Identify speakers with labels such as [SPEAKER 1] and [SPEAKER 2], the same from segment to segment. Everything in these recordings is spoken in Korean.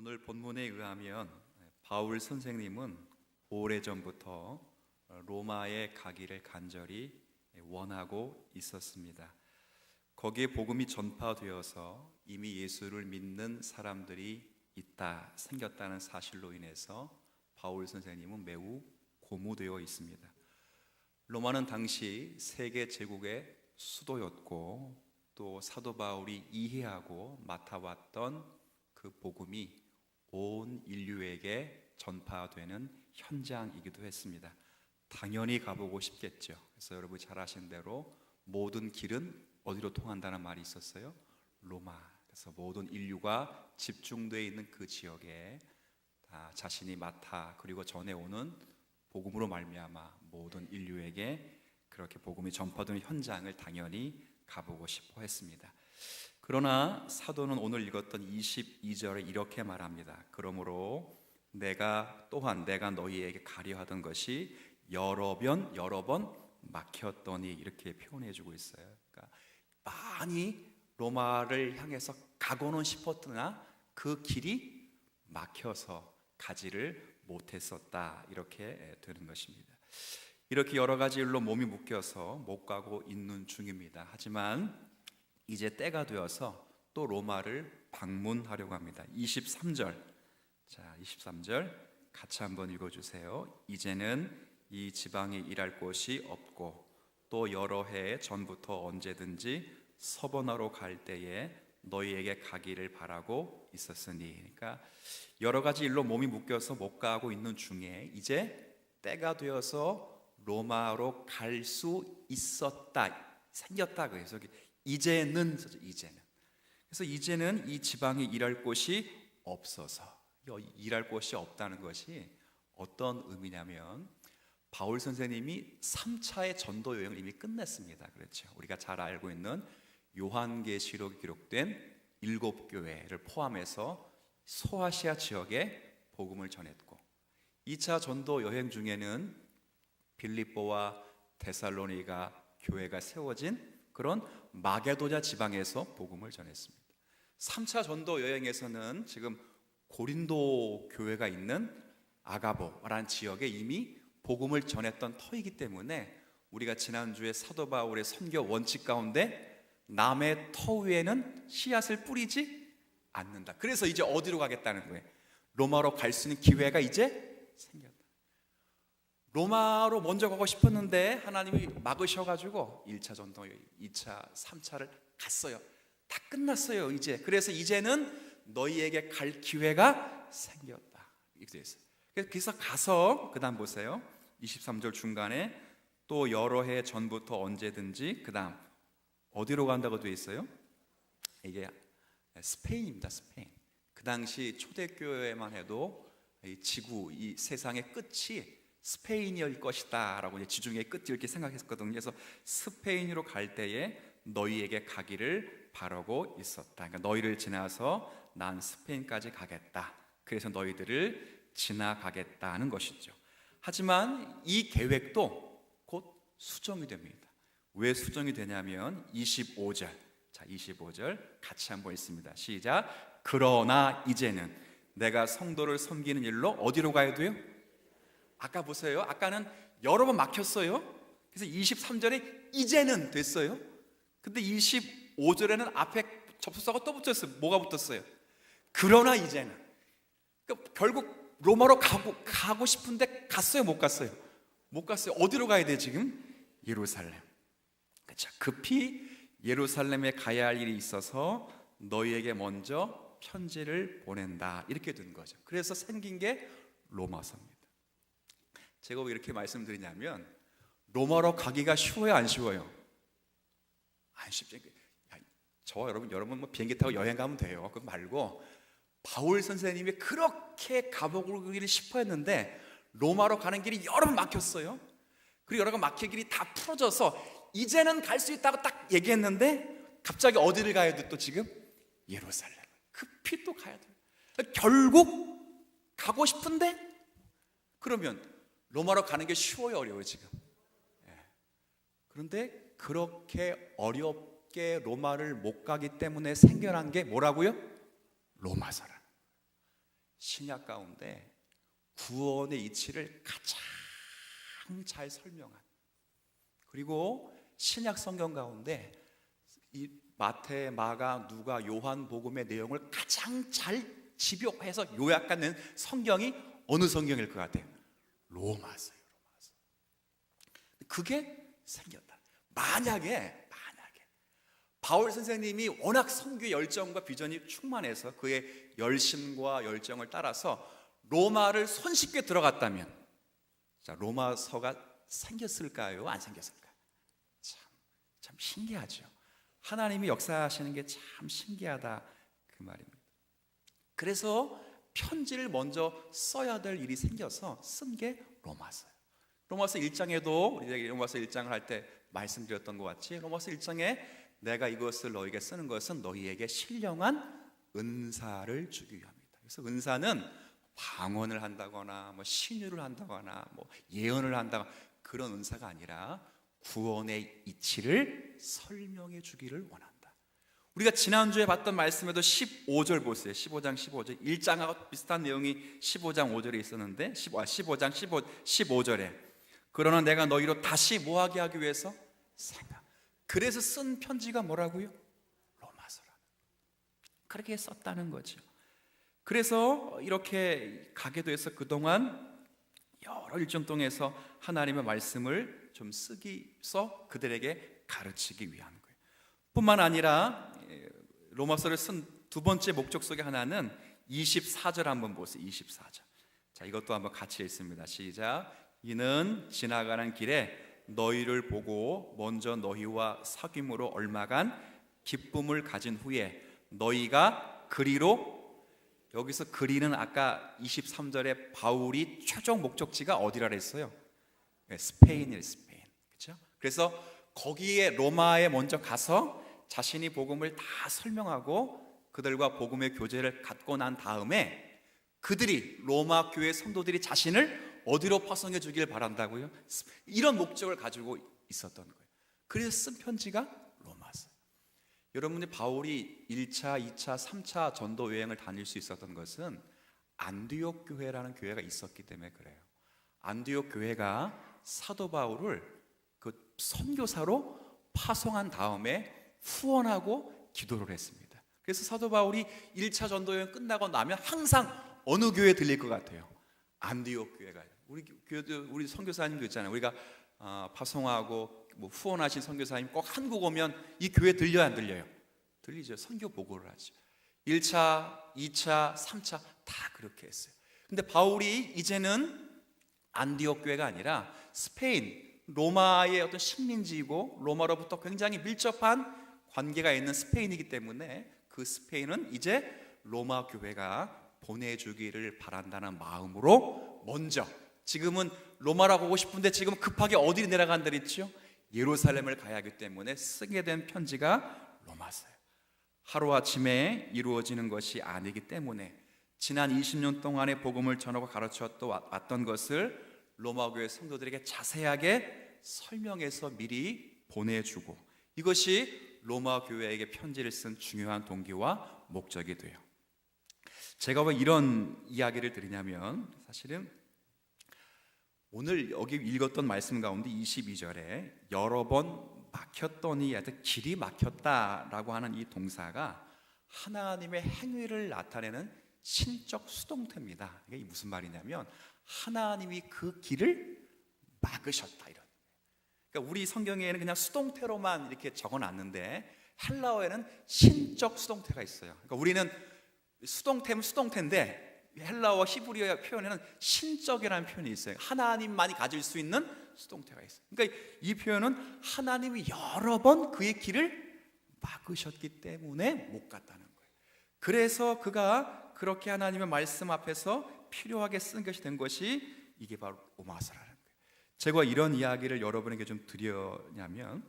[SPEAKER 1] 오늘 본문에 의하면 바울 선생님은 오래전부터 로마에 가기를 간절히 원하고 있었습니다. 거기에 복음이 전파되어서 이미 예수를 믿는 사람들이 생겼다는 사실로 인해서 바울 선생님은 매우 고무되어 있습니다. 로마는 당시 세계 제국의 수도였고 또 사도 바울이 이해하고 맡아왔던 그 복음이 온 인류에게 전파되는 현장이기도 했습니다. 당연히 가보고 싶겠죠. 그래서 여러분 잘 아시는 대로 모든 길은 어디로 통한다는 말이 있었어요? 로마. 그래서 모든 인류가 집중되어 있는 그 지역에 다 자신이 맡아 그리고 전해오는 복음으로 말미암아 모든 인류에게 그렇게 복음이 전파되는 현장을 당연히 가보고 싶어 했습니다. 그러나 사도는 오늘 읽었던 22절에 이렇게 말합니다. 그러므로 내가 너희에게 가려 하던 것이 여러 번 막혔더니 이렇게 표현해 주고 있어요. 그러니까 많이 로마를 향해서 가고는 싶었으나 그 길이 막혀서 가지를 못했었다, 이렇게 되는 것입니다. 이렇게 여러 가지 일로 몸이 묶여서 못 가고 있는 중입니다. 하지만 이제 때가 되어서 또 로마를 방문하려고 합니다. 23절 같이 한번 읽어주세요. 이제는 이 지방에 일할 곳이 없고 또 여러 해 전부터 언제든지 서번하러 갈 때에 너희에게 가기를 바라고 있었으니, 그러니까 여러 가지 일로 몸이 묶여서 못 가고 있는 중에 이제 때가 되어서 로마로 갈 수 생겼다. 그래서 이제는 그래서 이제는 이 지방에 일할 곳이 없어서, 일할 곳이 없다는 것이 어떤 의미냐면 바울 선생님이 3차의 전도 여행을 이미 끝냈습니다. 그렇죠. 우리가 잘 알고 있는 요한계시록에 기록된 7교회를 포함해서 소아시아 지역에 복음을 전했고, 2차 전도 여행 중에는 빌립보와 데살로니가 교회가 세워진 그런 마게도냐 지방에서 복음을 전했습니다. 3차 전도 여행에서는 지금 고린도 교회가 있는 아가보라는 지역에 이미 복음을 전했던 터이기 때문에 우리가 지난주에 사도 바울의 선교 원칙 가운데 남의 터 위에는 씨앗을 뿌리지 않는다. 그래서 이제 어디로 가겠다는 거예요? 로마로 갈 수 있는 기회가 이제 생겼다. 로마로 먼저 가고 싶었는데 하나님이 막으셔가지고 1차 전도, 2차, 3차를 갔어요. 다 끝났어요 이제. 그래서 이제는 너희에게 갈 기회가 생겼다, 이렇게 되어 있어요. 그래서 가서 그 다음 보세요. 23절 중간에 또 여러 해 전부터 언제든지, 그 다음 어디로 간다고 되어 있어요? 이게 스페인입니다. 스페인. 그 당시 초대교회만 해도 이 세상의 끝이 스페인일 것이다 라고 지중해의 끝이 이렇게 생각했거든요. 그래서 스페인으로 갈 때에 너희에게 가기를 바라고 있었다. 그러니까 너희를 지나서 난 스페인까지 가겠다. 그래서 너희들을 지나가겠다는 것이죠. 하지만 이 계획도 곧 수정이 됩니다. 왜 수정이 되냐면 25절 같이 한번 읽습니다. 시작. 그러나 이제는 내가 성도를 섬기는 일로 어디로 가야 돼요? 아까 보세요. 아까는 여러 번 막혔어요. 그래서 23절에 이제는 됐어요. 근데 25절에는 앞에 접속사가 또 붙었어요. 뭐가 붙었어요? 그러나 이제는. 그러니까 결국 로마로 가고 싶은데 갔어요? 못 갔어요? 못 갔어요. 어디로 가야 돼 지금? 예루살렘. 그렇죠. 급히 예루살렘에 가야 할 일이 있어서 너희에게 먼저 편지를 보낸다, 이렇게 된 거죠. 그래서 생긴 게 로마서입니다. 제가 왜 이렇게 말씀드리냐면 로마로 가기가 쉬워요, 안 쉬워요? 안 쉽죠. 여러분 뭐 비행기 타고 여행 가면 돼요. 그거 말고 바울 선생님이 그렇게 가보기를 싶어 했는데 로마로 가는 길이 여러 번 막혔어요. 그리고 여러 번 막힌 길이 다 풀어져서 이제는 갈 수 있다고 딱 얘기했는데 갑자기 어디를 가야 돼? 또 지금 예루살렘. 급히 또 가야 돼. 결국 가고 싶은데, 그러면 로마로 가는 게 쉬워요, 어려워요 지금? 그런데 그렇게 어렵게 로마를 못 가기 때문에 생겨난 게 뭐라고요? 로마서라. 신약 가운데 구원의 이치를 가장 잘 설명한, 그리고 신약 성경 가운데 이 마태, 마가, 누가, 요한 복음의 내용을 가장 잘 집요해서 요약하는 성경이 어느 성경일 것 같아요? 로마서예요. 로마서. 그게 생겼다. 만약에 바울 선생님이 워낙 선교의 열정과 비전이 충만해서 그의 열심과 열정을 따라서 로마를 손쉽게 들어갔다면, 자, 로마서가 생겼을까요? 안 생겼을까요? 참 신기하죠. 하나님이 역사하시는 게 참 신기하다, 그 말입니다. 그래서 편지를 먼저 써야 될 일이 생겨서 쓴 게 로마서예요. 로마서 1장에도 우리 로마서 1장을 할 때 말씀드렸던 것 같이, 로마서 1장에 내가 이것을 너에게 쓰는 것은 너희에게 신령한 은사를 주기 위함이다. 그래서 은사는 방언을 한다거나 뭐 신유를 한다거나 뭐 예언을 한다거나 그런 은사가 아니라 구원의 이치를 설명해 주기를 원한다. 우리가 지난주에 봤던 말씀에도 15절 보세요. 15장 15절, 1장하고 비슷한 내용이 15장 5절에 있었는데 15장 15절에 그러나 내가 너희로 다시 뭐하게 하기 위해서 생각. 그래서 쓴 편지가 뭐라고요? 로마서라는, 그렇게 썼다는 거죠. 그래서 이렇게 가게 돼서 그동안 여러 일정 동에서 하나님의 말씀을 좀 써서 그들에게 가르치기 위한 거예요. 뿐만 아니라 로마서를 쓴 두 번째 목적 속의 하나는 24절 한번 보세요. 24절. 자, 이것도 한번 같이 읽습니다. 시작. 이는 지나가는 길에 너희를 보고 먼저 너희와 사귐으로 얼마간 기쁨을 가진 후에 너희가 그리로, 여기서 그리는 아까 23절에 바울이 최종 목적지가 어디라 그랬어요? 스페인이에요. 스페인. 그렇죠? 그래서 거기에 로마에 먼저 가서 자신이 복음을 다 설명하고 그들과 복음의 교제를 갖고 난 다음에 그들이, 로마 교회 성도들이 자신을 어디로 파송해 주길 바란다고요? 이런 목적을 가지고 있었던 거예요. 그래서 쓴 편지가 로마서. 여러분이 바울이 1차, 2차, 3차 전도 여행을 다닐 수 있었던 것은 안디옥 교회라는 교회가 있었기 때문에 그래요. 안디옥 교회가 사도 바울을 그 선교사로 파송한 다음에 후원하고 기도를 했습니다. 그래서 사도 바울이 1차 전도 여행 끝나고 나면 항상 어느 교회에 들릴 것 같아요? 안디옥 교회가. 우리 교회도, 우리 선교사님도 있잖아요. 우리가 파송하고 뭐 후원하신 선교사님 꼭 한국 오면 이 교회 들려요, 안 들려요? 들리죠. 선교 보고를 하죠. 1차, 2차, 3차 다 그렇게 했어요. 근데 바울이 이제는 안디옥 교회가 아니라 스페인, 로마의 어떤 식민지이고 로마로부터 굉장히 밀접한 관계가 있는 스페인이기 때문에 그 스페인은 이제 로마 교회가 보내주기를 바란다는 마음으로 먼저, 지금은 로마로 가고 싶은데 지금 급하게 어디로 내려간다 그랬죠? 예루살렘을 가야 하기 때문에 쓰게 된 편지가 로마서예요. 하루아침에 이루어지는 것이 아니기 때문에 지난 20년 동안의 복음을 전하고 가르쳐 왔던 것을 로마 교회 성도들에게 자세하게 설명해서 미리 보내주고, 이것이 로마 교회에게 편지를 쓴 중요한 동기와 목적이 돼요. 제가 왜 이런 이야기를 드리냐면, 사실은 오늘 여기 읽었던 말씀 가운데 22절에 여러 번 막혔더니, 하여튼 길이 막혔다라고 하는 이 동사가 하나님의 행위를 나타내는 신적 수동태입니다. 이게 무슨 말이냐면 하나님이 그 길을 막으셨다, 이런. 그러니까 우리 성경에는 그냥 수동태로만 이렇게 적어놨는데 헬라어에는 신적 수동태가 있어요. 그러니까 우리는 수동태는 수동태인데 헬라어 히브리어 표현에는 신적이라는 표현이 있어요. 하나님만이 가질 수 있는 수동태가 있어요. 그러니까 이 표현은 하나님이 여러 번 그의 길을 막으셨기 때문에 못 갔다는 거예요. 그래서 그가 그렇게 하나님의 말씀 앞에서 필요하게 쓴 것이 된 것이 이게 바로 로마서라는 거예요. 제가 이런 이야기를 여러분에게 좀 드리냐면,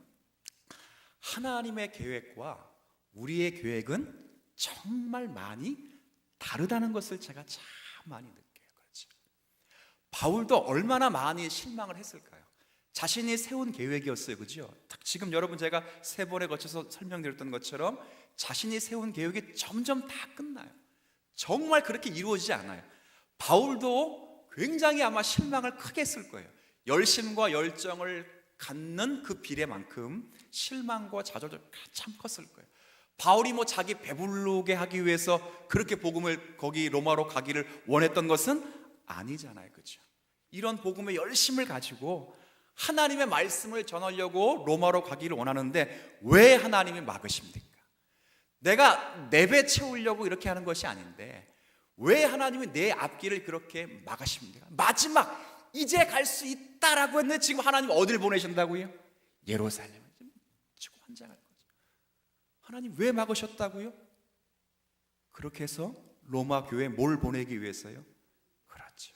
[SPEAKER 1] 하나님의 계획과 우리의 계획은 정말 많이 다르다는 것을 제가 참 많이 느껴요. 그렇지? 바울도 얼마나 많이 실망을 했을까요? 자신이 세운 계획이었어요. 그죠? 지금 여러분 제가 3번에 걸쳐서 설명드렸던 것처럼 자신이 세운 계획이 점점 다 끝나요. 정말 그렇게 이루어지지 않아요. 바울도 굉장히 아마 실망을 크게 했을 거예요. 열심과 열정을 갖는 그 비례만큼 실망과 좌절도 참 컸을 거예요. 바울이 뭐 자기 배부르게 하기 위해서 그렇게 복음을 거기 로마로 가기를 원했던 것은 아니잖아요, 그렇죠? 이런 복음의 열심을 가지고 하나님의 말씀을 전하려고 로마로 가기를 원하는데 왜 하나님이 막으십니까? 내가 내 배 채우려고 이렇게 하는 것이 아닌데 왜 하나님이 내 앞길을 그렇게 막으십니까? 마지막 이제 갈 수 있다라고 했는데 지금 하나님 어디를 보내신다고요? 예루살렘을 지금 환장할 거죠. 하나님 왜 막으셨다고요? 그렇게 해서 로마 교회에 뭘 보내기 위해서요? 그렇죠.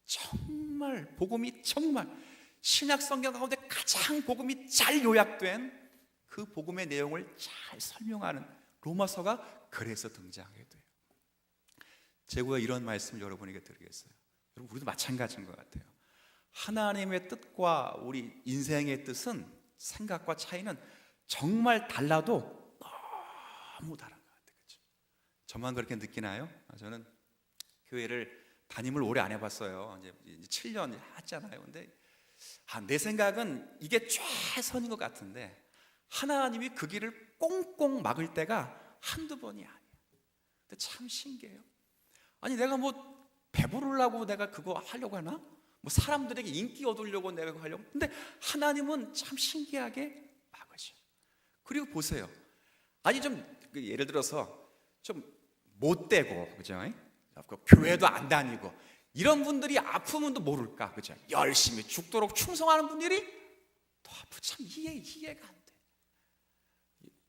[SPEAKER 1] 정말 복음이 정말 신약 성경 가운데 가장 복음이 잘 요약된 그 복음의 내용을 잘 설명하는 로마서가 그래서 등장하게 돼요. 제가 이런 말씀을 여러분에게 드리겠어요. 여러분, 우리도 마찬가지인 것 같아요. 하나님의 뜻과 우리 인생의 뜻은 생각과 차이는 정말 달라도 너무 다른 것 같아요. 그렇죠? 저만 그렇게 느끼나요? 저는 교회를 담임을 오래 안 해봤어요. 이제 7년 했잖아요. 근데 내 생각은 이게 최선인 것 같은데 하나님이 그 길을 꽁꽁 막을 때가 한두 번이 아니에요. 근데 참 신기해요. 아니 내가 뭐 배부르려고 내가 그거 하려고 하나? 뭐 사람들에게 인기 얻으려고 내가 그거 하려고? 근데 하나님은 참 신기하게 막으셔. 그리고 보세요. 아니 좀 예를 들어서 좀 못되고 그죠? 교회도 안 다니고 이런 분들이 아프면도 모를까, 그죠? 열심히 죽도록 충성하는 분들이 더 아프. 참 이해가 안 돼.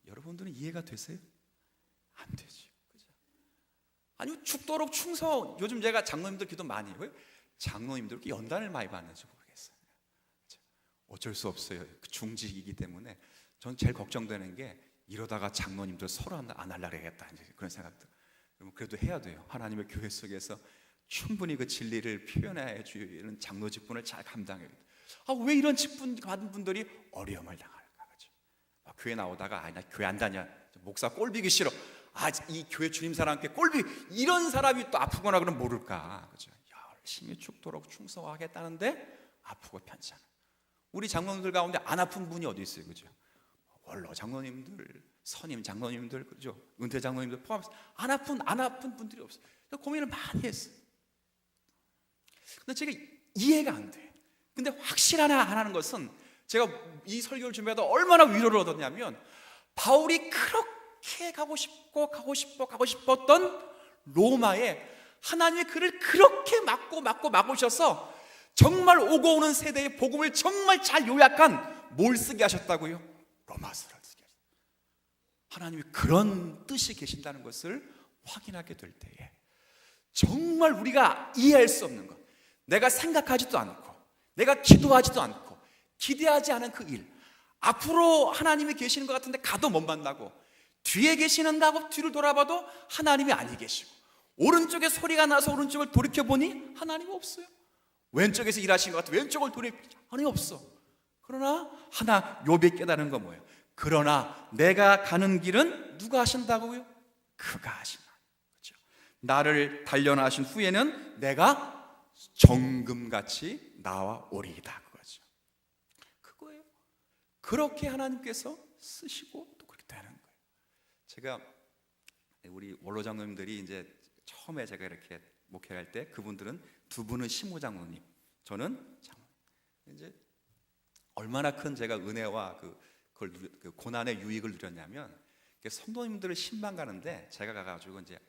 [SPEAKER 1] 여러분들은 이해가 되세요? 안 되죠. 아니 죽도록 충성. 요즘 제가 장로님들 기도 많이 해요. 장로님들 이렇게 연단을 많이 받는지 모르겠어요. 어쩔 수 없어요. 중직이기 때문에 저는 제일 걱정되는 게 이러다가 장로님들 서로 안 하려고 해야겠다 그런 생각들. 그래도 해야 돼요. 하나님의 교회 속에서 충분히 그 진리를 표현해 주는 장로 직분을 잘 감당해야 돼요. 왜 이런 직분 받은 분들이 어려움을 당할까? 그렇죠? 교회 나오다가 나 교회 안 다녀. 목사 꼴비기 싫어. 이 교회 주님 사람께 꼴비 이런 사람이 또 아프거나 그러면 모를까, 그죠? 열심히 죽도록 충성하겠다는데 아프고 편찮아. 우리 장로님들 가운데 안 아픈 분이 어디 있어요, 그죠? 원로 장로님들, 선임 장로님들, 그죠? 은퇴 장로님들 포함해서 안 아픈 분들이 없어요. 고민을 많이 했어요. 근데 제가 이해가 안 돼. 근데 확실하는 것은 제가 이 설교를 준비하다 얼마나 위로를 얻었냐면 바울이 그렇게 가고 싶었던 로마에 하나님의 그를 그렇게 막으셔서 정말 오고 오는 세대의 복음을 정말 잘 요약한 뭘 쓰게 하셨다고요? 로마서를 쓰게 하셨어요. 하나님이 그런 뜻이 계신다는 것을 확인하게 될 때에 정말 우리가 이해할 수 없는 것, 내가 생각하지도 않고 내가 기도하지도 않고 기대하지 않은 그 일, 앞으로 하나님이 계시는 것 같은데 가도 못 만나고 뒤에 계시는가 하고 뒤를 돌아봐도 하나님이 아니 계시고 오른쪽에 소리가 나서 오른쪽을 돌이켜보니 하나님이 없어요. 왼쪽에서 일하시는 것 같아 왼쪽을 돌이켜보니 하나님이 없어. 그러나 하나 욥이 깨달은 건 뭐예요? 그러나 내가 가는 길은 누가 하신다고요? 그가 하신다. 그렇죠? 나를 단련하신 후에는 내가 정금같이 나와오리이다. 그거죠. 그거예요. 그렇게 하나님께서 쓰시고 또 그렇게 되는 거예요. 제가 우리 원로 장로님들이 이제 처음에 제가 이렇게 목회할 때 그분들은 두 분은 신무 장로님, 저는 장로님. 이제 얼마나 큰 제가 은혜와 그 고난의 유익을 누렸냐면 성도님들을 신방 가는데 제가 가가지고 이제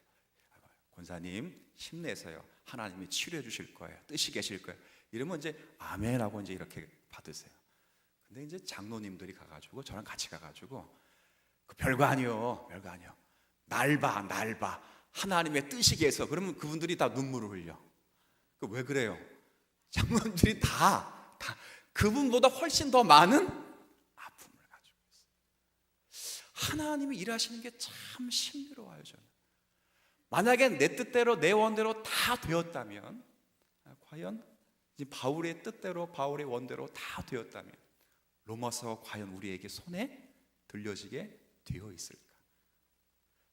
[SPEAKER 1] 권사님 힘내세요. 하나님이 치료해 주실 거예요. 뜻이 계실 거예요. 이러면 이제 아멘하고 이제 이렇게 받으세요. 근데 이제 장로님들이 가가지고 저랑 같이 가가지고 별거 아니요. 날 봐. 하나님의 뜻이 계셔. 그러면 그분들이 다 눈물을 흘려. 왜 그래요? 장로님들이 다 그분보다 훨씬 더 많은 아픔을 가지고 있어요. 하나님이 일하시는 게 참 신비로워요. 저는 만약에 내 뜻대로 내 원대로 다 되었다면, 과연 바울의 뜻대로 바울의 원대로 다 되었다면 로마서가 과연 우리에게 손에 들려지게 되어 있을까?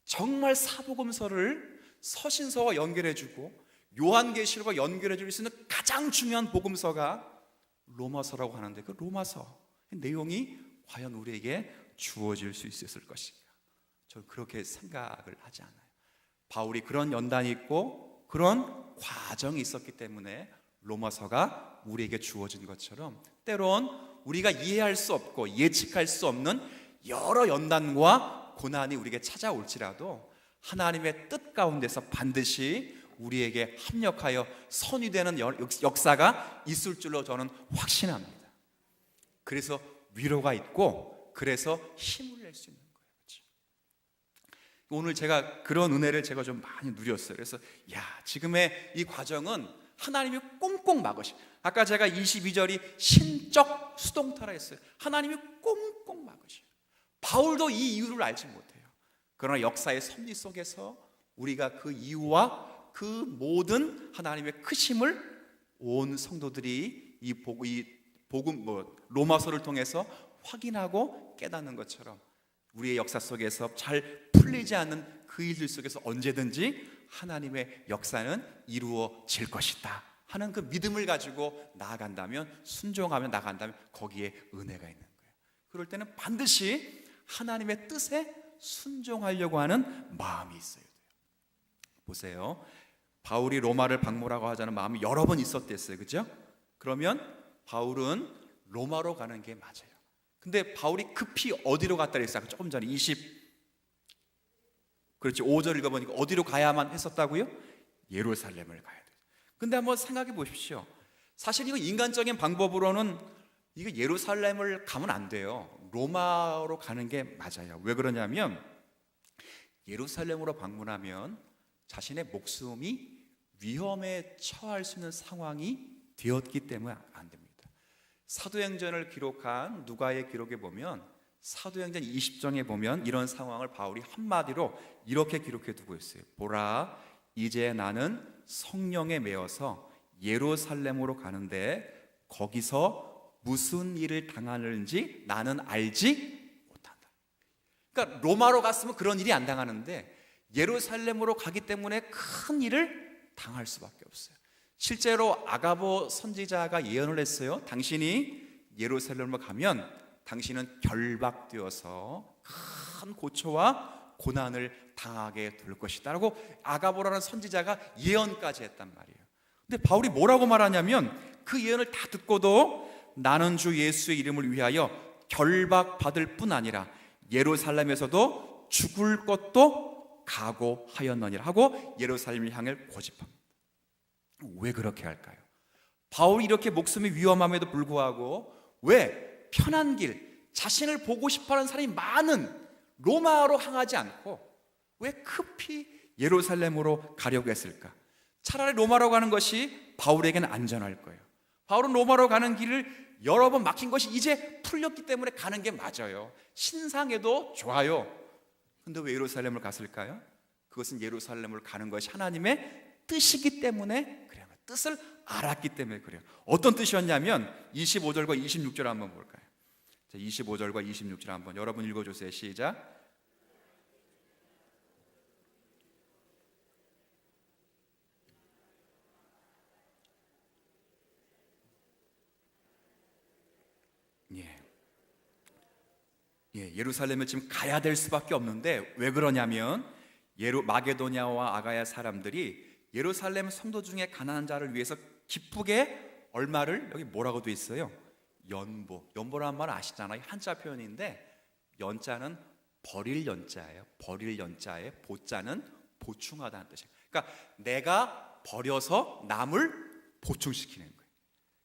[SPEAKER 1] 정말 사복음서를 서신서와 연결해주고 요한계시록과 연결해 줄 수 있는 가장 중요한 복음서가 로마서라고 하는데, 그 로마서 내용이 과연 우리에게 주어질 수 있었을 것인가? 저는 그렇게 생각을 하지 않아요. 바울이 그런 연단이 있고 그런 과정이 있었기 때문에 로마서가 우리에게 주어진 것처럼, 때론 우리가 이해할 수 없고 예측할 수 없는 여러 연단과 고난이 우리에게 찾아올지라도 하나님의 뜻 가운데서 반드시 우리에게 합력하여 선이 되는 역사가 있을 줄로 저는 확신합니다. 그래서 위로가 있고, 그래서 힘을 낼 수 있는 거예요. 그렇죠? 오늘 제가 그런 은혜를 제가 좀 많이 누렸어요. 그래서 지금의 이 과정은 하나님이 꽁꽁 막으시. 아까 제가 22절이 신적 수동타라 했어요. 하나님이 꽁꽁 막으시. 바울도 이 이유를 알지 못해요. 그러나 역사의 섭리 속에서 우리가 그 이유와 그 모든 하나님의 크심을 온 성도들이 이 복음 로마서를 통해서 확인하고 깨닫는 것처럼, 우리의 역사 속에서 잘 풀리지 않는 그 일들 속에서 언제든지 하나님의 역사는 이루어질 것이다 하는 그 믿음을 가지고 나아간다면, 순종하며 나아간다면 거기에 은혜가 있는 거예요. 그럴 때는 반드시 하나님의 뜻에 순종하려고 하는 마음이 있어야 돼요. 보세요, 바울이 로마를 방문하고 하자는 마음이 여러 번 있었댔어요. 그죠? 그러면 바울은 로마로 가는 게 맞아요. 근데 바울이 급히 어디로 갔다 그랬어요? 조금 전에 5절 읽어보니까 어디로 가야만 했었다고요? 예루살렘을 가야 돼요. 근데 한번 생각해 보십시오. 사실 이거 인간적인 방법으로는 이거 예루살렘을 가면 안 돼요. 로마로 가는 게 맞아요. 왜 그러냐면 예루살렘으로 방문하면 자신의 목숨이 위험에 처할 수 있는 상황이 되었기 때문에 안 됩니다. 사도행전을 기록한 누가의 기록에 보면, 사도행전 20장에 보면 이런 상황을 바울이 한마디로 이렇게 기록해 두고 있어요. 보라, 이제 나는 성령에 매여서 예루살렘으로 가는데 거기서 무슨 일을 당하는지 나는 알지 못한다. 그러니까 로마로 갔으면 그런 일이 안 당하는데 예루살렘으로 가기 때문에 큰 일을 당할 수밖에 없어요. 실제로 아가보 선지자가 예언을 했어요. 당신이 예루살렘으로 가면 당신은 결박되어서 큰 고초와 고난을 당하게 될 것이다 라고 아가보라는 선지자가 예언까지 했단 말이에요. 근데 바울이 뭐라고 말하냐면, 그 예언을 다 듣고도 나는 주 예수의 이름을 위하여 결박받을 뿐 아니라 예루살렘에서도 죽을 것도 각오하였느니라 하고 예루살렘을 향해 고집합니다. 왜 그렇게 할까요? 바울이 이렇게 목숨이 위험함에도 불구하고 왜 편한 길, 자신을 보고 싶어하는 사람이 많은 로마로 향하지 않고 왜 급히 예루살렘으로 가려고 했을까? 차라리 로마로 가는 것이 바울에게는 안전할 거예요. 바울은 로마로 가는 길을 여러 번 막힌 것이 이제 풀렸기 때문에 가는 게 맞아요. 신상에도 좋아요. 근데 왜 예루살렘을 갔을까요? 그것은 예루살렘을 가는 것이 하나님의 뜻이기 때문에 그래요. 뜻을 알았기 때문에 그래요. 어떤 뜻이었냐면 25절과 26절 한번 볼까요? 25절과 26절 한번 여러분 읽어주세요. 시작. 예루살렘을 지금 가야 될 수밖에 없는데 왜 그러냐면 마게도냐와 아가야 사람들이 예루살렘 성도 중에 가난한 자를 위해서 기쁘게 얼마를, 여기 뭐라고 돼 있어요? 연보라는 말 아시잖아요. 한자 표현인데 연자는 버릴 연자예요. 버릴 연자에 보자는 보충하다는 뜻이에요. 그러니까 내가 버려서 남을 보충시키는 거예요.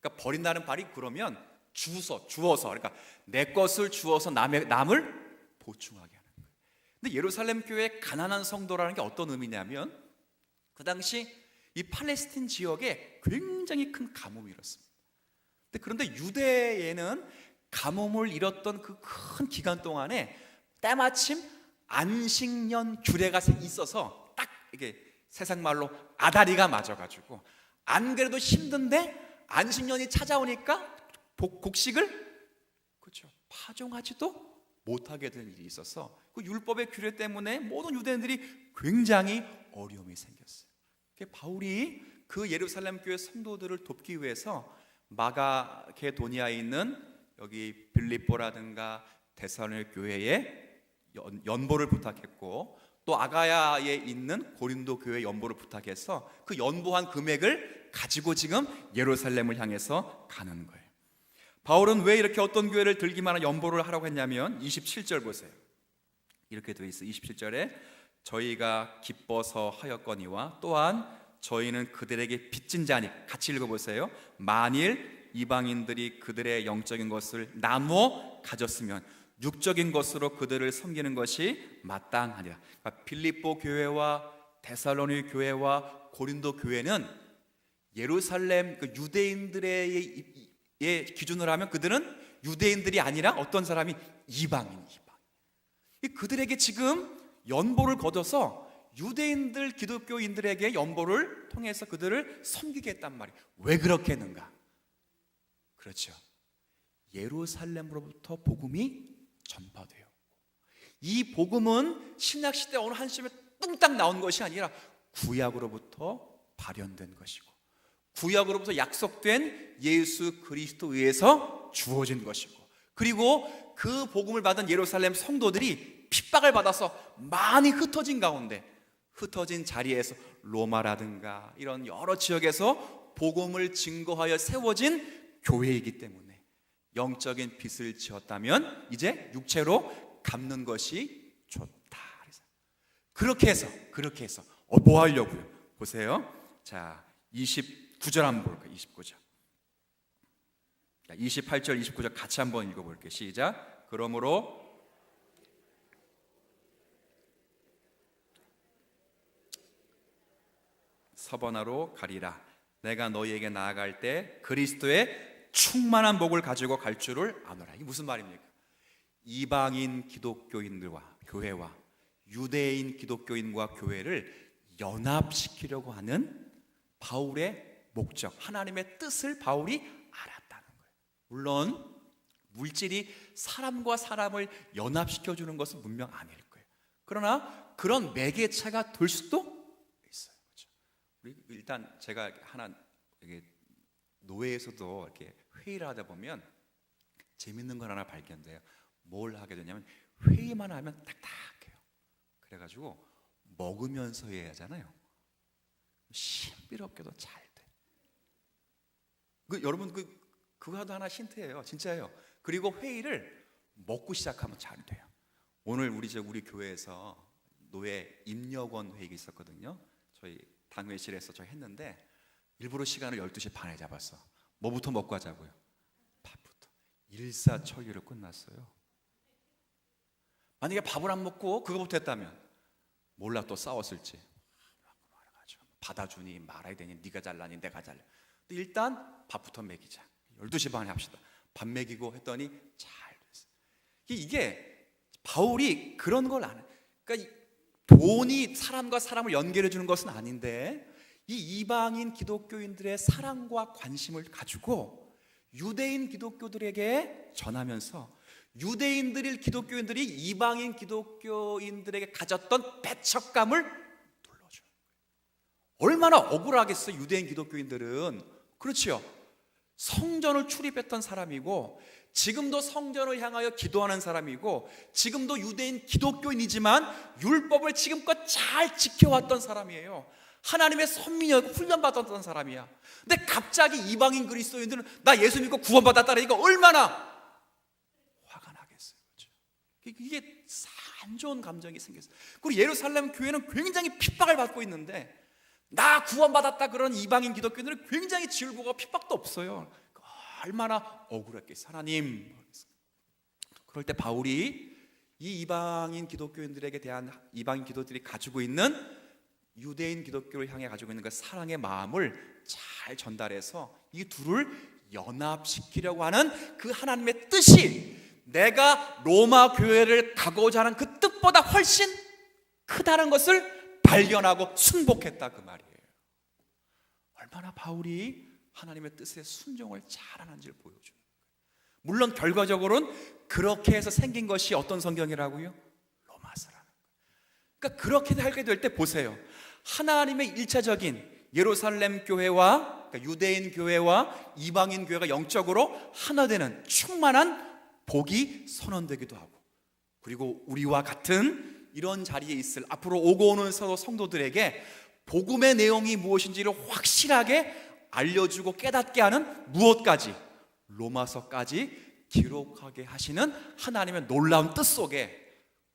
[SPEAKER 1] 그러니까 버린다는 말이 그러면 주어서 그러니까 내 것을 주어서 남을 보충하게 하는 거예요. 근데 예루살렘 교회의 가난한 성도라는 게 어떤 의미냐면 그 당시 이 팔레스틴 지역에 굉장히 큰 가뭄이 일었습니다. 그런데 유대에는 가뭄을 잃었던 그 큰 기간 동안에 때마침 안식년 규례가 있어서 딱 이게 세상 말로 아다리가 맞아가지고 안 그래도 힘든데 안식년이 찾아오니까 곡식을 그렇죠 파종하지도 못하게 된 일이 있어서 그 율법의 규례 때문에 모든 유대인들이 굉장히 어려움이 생겼어요. 바울이 그 예루살렘 교회 성도들을 돕기 위해서 마가게도니아에 있는 여기 빌립보라든가 데살로니가 교회에 연보를 부탁했고, 또 아가야에 있는 고린도 교회 연보를 부탁해서 그 연보한 금액을 가지고 지금 예루살렘을 향해서 가는 거예요. 바울은 왜 이렇게 어떤 교회를 들기만 한 연보를 하라고 했냐면 27절 보세요. 이렇게 되어 있어요. 27절에 저희가 기뻐서 하였거니와 또한 저희는 그들에게 빚진 자니, 같이 읽어보세요. 만일 이방인들이 그들의 영적인 것을 나누어 가졌으면 육적인 것으로 그들을 섬기는 것이 마땅하니라. 그러니까 빌립보 교회와 데살로니 교회와 고린도 교회는 예루살렘 그 유대인들의 기준으로 하면 그들은 유대인들이 아니라 어떤 사람이 이방인. 그들에게 지금 연보를 거둬서 유대인들 기독교인들에게 연보를 통해서 그들을 섬기게 했단 말이에요. 왜 그렇게 했는가? 그렇죠. 예루살렘으로부터 복음이 전파돼요. 이 복음은 신약시대 어느 한 시점에 뚱딱 나온 것이 아니라 구약으로부터 발현된 것이고, 구약으로부터 약속된 예수 그리스도에 의해서 주어진 것이고, 그리고 그 복음을 받은 예루살렘 성도들이 핍박을 받아서 많이 흩어진 가운데, 흩어진 자리에서 로마라든가 이런 여러 지역에서 복음을 증거하여 세워진 교회이기 때문에 영적인 빚을 지었다면 이제 육체로 갚는 것이 좋다. 그렇게 해서 뭐 하려고요? 보세요. 자, 29절 한번 볼까요? 29절. 28절, 29절 같이 한번 읽어볼게요. 시작. 그러므로 서번하로 가리라. 내가 너희에게 나아갈 때 그리스도의 충만한 복을 가지고 갈 줄을 아노라. 이게 무슨 말입니까? 이방인 기독교인들과 교회와 유대인 기독교인과 교회를 연합시키려고 하는 바울의 목적, 하나님의 뜻을 바울이 알았다는 거예요. 물론 물질이 사람과 사람을 연합시켜주는 것은 분명 아닐 거예요. 그러나 그런 매개체가 될 수도 있어요. 그렇죠? 우리 일단 제가 하나 이게 노회에서도 이렇게 회의를 하다 보면 재밌는 걸 하나 발견돼요. 뭘 하게 되냐면 회의만 하면 딱딱해요. 그래가지고 먹으면서 회의하잖아요. 신비롭게도 잘 돼. 여러분 그거도 하나 힌트예요. 진짜예요. 그리고 회의를 먹고 시작하면 잘 돼요. 오늘 우리 교회에서 노회 임력원 회의가 있었거든요. 저희 당회실에서 저희 했는데 일부러 시간을 12시 반에 잡았어. 뭐부터 먹고 하자고요? 밥부터. 일사천리로 끝났어요. 만약에 밥을 안 먹고 그거부터 했다면 몰라 또 싸웠을지. 받아주니 말아야 되니 네가 잘나니 내가 잘나. 일단 밥부터 먹이자. 12시 반에 합시다. 밥 먹이고 했더니 잘 됐어요. 이게 바울이 그런 걸 안 해. 그러니까 돈이 사람과 사람을 연결해 주는 것은 아닌데 이 이방인 기독교인들의 사랑과 관심을 가지고 유대인 기독교들에게 전하면서 기독교인들이 이방인 기독교인들에게 가졌던 배척감을 눌러줘요. 얼마나 억울하겠어요. 유대인 기독교인들은. 그렇죠. 성전을 출입했던 사람이고 지금도 성전을 향하여 기도하는 사람이고 지금도 유대인 기독교인이지만 율법을 지금껏 잘 지켜왔던 사람이에요. 하나님의 선민이었고 훈련받았던 사람이야. 근데 갑자기 이방인 그리스도인들은 나 예수 믿고 구원받았다니까 얼마나 화가 나겠어요. 그렇죠? 이게 안 좋은 감정이 생겼어요. 그리고 예루살렘 교회는 굉장히 핍박을 받고 있는데 나 구원받았다 그런 이방인 기독교인들은 굉장히 질고가 핍박도 없어요. 얼마나 억울했겠어요. 하나님. 그럴 때 바울이 이 이방인 기독교인들에게 대한 이방인 기독교들이 가지고 있는 유대인 기독교를 향해 가지고 있는 그 사랑의 마음을 잘 전달해서 이 둘을 연합시키려고 하는 그 하나님의 뜻이 내가 로마 교회를 가고자 하는 그 뜻보다 훨씬 크다는 것을 발견하고 순복했다 그 말이에요. 얼마나 바울이 하나님의 뜻에 순종을 잘하는지를 보여주는 거예요. 물론 결과적으로는 그렇게 해서 생긴 것이 어떤 성경이라고요? 로마서라는 거예요. 그러니까 그렇게 하게 될 때 보세요. 하나님의 일차적인 예루살렘 교회와, 그러니까 유대인 교회와 이방인 교회가 영적으로 하나 되는 충만한 복이 선언되기도 하고, 그리고 우리와 같은 이런 자리에 있을 앞으로 오고 오는 성도들에게 복음의 내용이 무엇인지를 확실하게 알려주고 깨닫게 하는 무엇까지, 로마서까지 기록하게 하시는 하나님의 놀라운 뜻 속에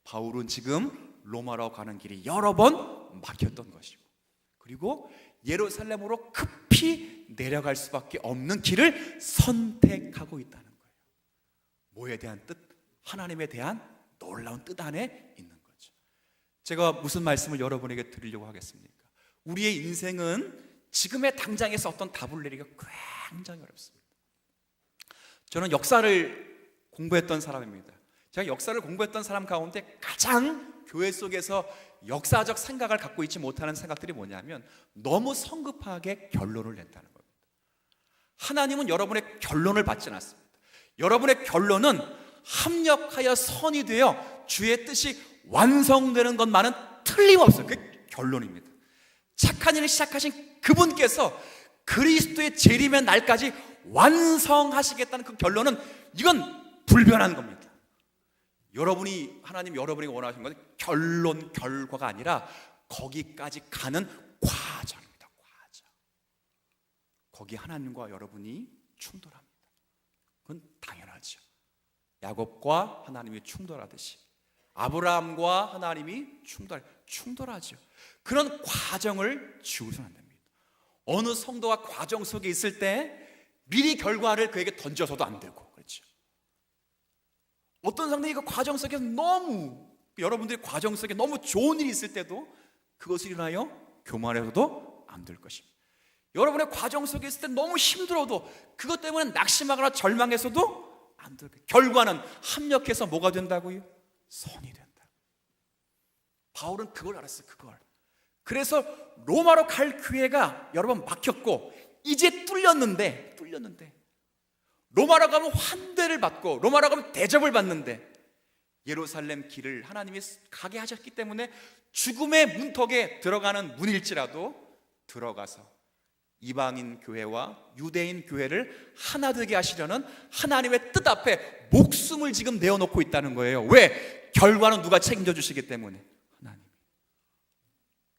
[SPEAKER 1] 바울은 지금 로마로 가는 길이 여러 번 막혔던 것이고, 그리고 예루살렘으로 급히 내려갈 수밖에 없는 길을 선택하고 있다는 거예요. 뭐에 대한 뜻? 하나님에 대한 놀라운 뜻 안에 있는 거죠. 제가 무슨 말씀을 여러분에게 드리려고 하겠습니까? 우리의 인생은 지금의 당장에서 어떤 답을 내리기가 굉장히 어렵습니다. 저는 역사를 공부했던 사람입니다. 제가 역사를 공부했던 사람 가운데 가장 교회 속에서 역사적 생각을 갖고 있지 못하는 생각들이 뭐냐면, 너무 성급하게 결론을 낸다는 겁니다. 하나님은 여러분의 결론을 받지 않습니다. 여러분의 결론은 합력하여 선이 되어 주의 뜻이 완성되는 것만은 틀림없어요. 그게 결론입니다. 착한 일을 시작하신 그분께서 그리스도의 재림의 날까지 완성하시겠다는 그 결론은, 이건 불변한 겁니다. 하나님 여러분이 원하시는 것은 결론, 결과가 아니라 거기까지 가는 과정입니다. 과정. 거기 하나님과 여러분이 충돌합니다. 그건 당연하죠. 야곱과 하나님이 충돌하듯이 아브라함과 하나님이 충돌하죠. 그런 과정을 지우서는 안 됩니다. 어느 성도가 과정 속에 있을 때 미리 결과를 그에게 던져서도 안 되고, 그렇죠. 어떤 상대가 그 과정 속에서 여러분들이 과정 속에 너무 좋은 일이 있을 때도 그것을 인하여 교만해서도 안 될 것입니다. 여러분의 과정 속에 있을 때 너무 힘들어도 그것 때문에 낙심하거나 절망해서도 안 될 것입니다. 결과는 합력해서 뭐가 된다고요? 선이 된다. 바울은 그걸 알았어요. 그걸. 그래서 로마로 갈 기회가 여러 번 막혔고, 이제 뚫렸는데 로마로 가면 환대를 받고 로마로 가면 대접을 받는데, 예루살렘 길을 하나님이 가게 하셨기 때문에 죽음의 문턱에 들어가는 문일지라도 들어가서 이방인 교회와 유대인 교회를 하나 되게 하시려는 하나님의 뜻 앞에 목숨을 지금 내어놓고 있다는 거예요. 왜? 결과는 누가 책임져 주시기 때문에, 하나님.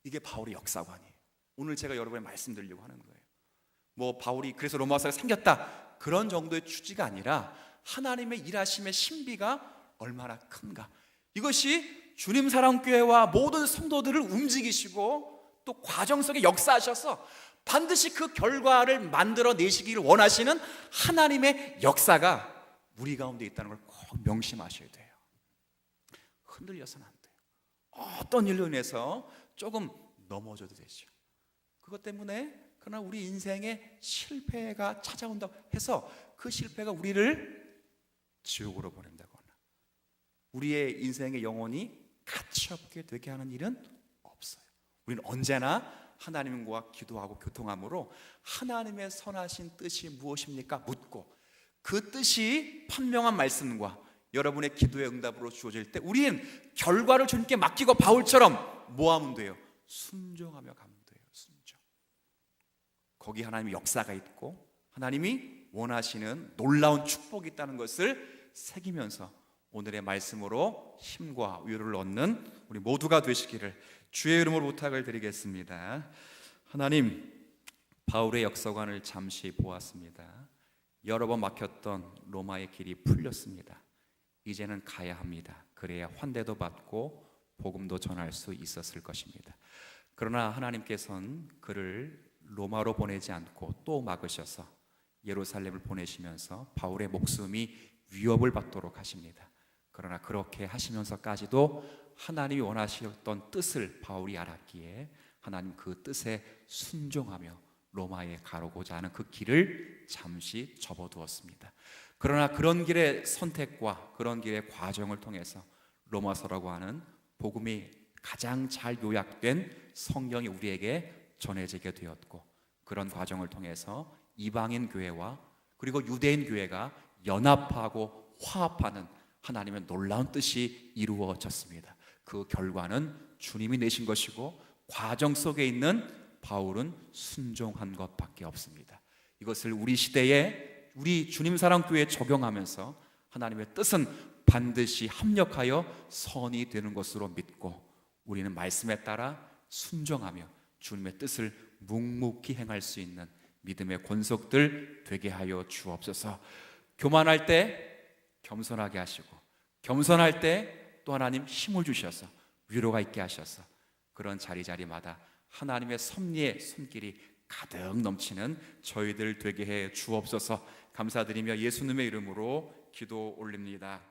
[SPEAKER 1] 이게 바울의 역사관이에요. 오늘 제가 여러분에 말씀드리려고 하는 거예요. 바울이 그래서 로마서가 생겼다, 그런 정도의 취지가 아니라 하나님의 일하심의 신비가 얼마나 큰가, 이것이 주님 사랑교회와 모든 성도들을 움직이시고 또 과정 속에 역사하셔서 반드시 그 결과를 만들어내시기를 원하시는 하나님의 역사가 우리 가운데 있다는 걸 꼭 명심하셔야 돼요. 흔들려서는 안 돼요. 어떤 일로 인해서 조금 넘어져도 되죠. 그것 때문에, 그러나 우리 인생에 실패가 찾아온다고 해서 그 실패가 우리를 지옥으로 보낸다거나 우리의 인생의 영혼이 가치없게 되게 하는 일은 없어요. 우리는 언제나 하나님과 기도하고 교통함으로 하나님의 선하신 뜻이 무엇입니까? 묻고, 그 뜻이 판명한 말씀과 여러분의 기도의 응답으로 주어질 때 우리는 결과를 주님께 맡기고 바울처럼 뭐 하면 돼요? 순종하며 가면 돼요. 순종. 거기 하나님의 역사가 있고 하나님이 원하시는 놀라운 축복이 있다는 것을 새기면서 오늘의 말씀으로 힘과 위로를 얻는 우리 모두가 되시기를 주의 이름으로 부탁을 드리겠습니다. 하나님, 바울의 역사관을 잠시 보았습니다. 여러 번 막혔던 로마의 길이 풀렸습니다. 이제는 가야 합니다. 그래야 환대도 받고 복음도 전할 수 있었을 것입니다. 그러나 하나님께서는 그를 로마로 보내지 않고 또 막으셔서 예루살렘을 보내시면서 바울의 목숨이 위협을 받도록 하십니다. 그러나 그렇게 하시면서까지도 하나님이 원하셨던 뜻을 바울이 알았기에 하나님 그 뜻에 순종하며 로마에 가고자 하는 그 길을 잠시 접어두었습니다. 그러나 그런 길의 선택과 그런 길의 과정을 통해서 로마서라고 하는 복음이 가장 잘 요약된 성경이 우리에게 전해지게 되었고, 그런 과정을 통해서 이방인 교회와 그리고 유대인 교회가 연합하고 화합하는 하나님의 놀라운 뜻이 이루어졌습니다. 그 결과는 주님이 내신 것이고 과정 속에 있는 바울은 순종한 것밖에 없습니다. 이것을 우리 시대에 우리 주님 사랑 교회에 적용하면서 하나님의 뜻은 반드시 합력하여 선이 되는 것으로 믿고 우리는 말씀에 따라 순종하며 주님의 뜻을 묵묵히 행할 수 있는 믿음의 권속들 되게 하여 주옵소서. 교만할 때 겸손하게 하시고 겸손할 때 또 하나님 힘을 주셔서 위로가 있게 하셔서 그런 자리자리마다 하나님의 섭리의 손길이 가득 넘치는 저희들 되게 해 주옵소서. 감사드리며 예수님의 이름으로 기도 올립니다.